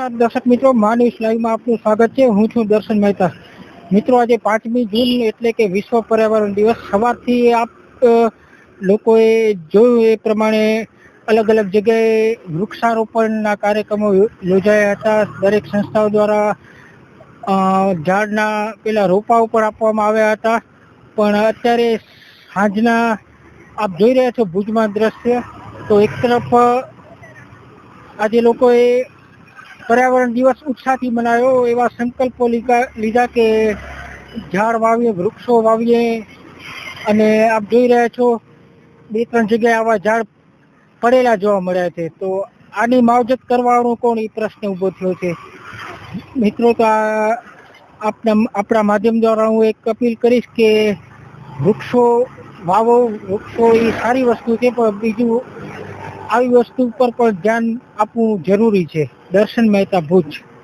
નમસ્કાર દર્શક મિત્રો, માનવીશ લાઈવમાં આપનું સ્વાગત છે. હું છું દર્શન મહેતા. મિત્રો, આજે 5મી જૂન એટલે કે વિશ્વ પર્યાવરણ દિવસ. સવારથી આપ લોકોએ જોયું એ પ્રમાણે અલગ અલગ જગ્યાએ વૃક્ષારોપણના કાર્યક્રમો યોજાયા હતા. દરેક સંસ્થાઓ દ્વારા ઝાડના પેલા રોપાઓ પણ આપવામાં આવ્યા હતા. પણ અત્યારે સાંજના આપ જોઈ રહ્યા છો ભુજમાં દ્રશ્ય, તો એક તરફ આજે લોકોએ પર્યાવરણ દિવસ ઉત્સાહથી મનાવ્યો. એવા સંકલ્પો લીધા કે ઝાડ વાવીએ, વૃક્ષો વાવીએ. અને આપ જોઈ રહ્યા છો 2-3 જગ્યાએ આવા ઝાડ પડેલા જોવા મળ્યા છે. તો આની માવજત કરવાનો કોણ, એ પ્રશ્ન ઊભો થયો છે. મિત્રો, તો આપણા માધ્યમ દ્વારા હું એક અપીલ કરીશ કે વૃક્ષો વાવો. વૃક્ષો એ સારી વસ્તુ છે, પણ બીજું આવી વસ્તુ પર પણ ધ્યાન આપવું જરૂરી છે. દર્શન મહેતા, ભુજ.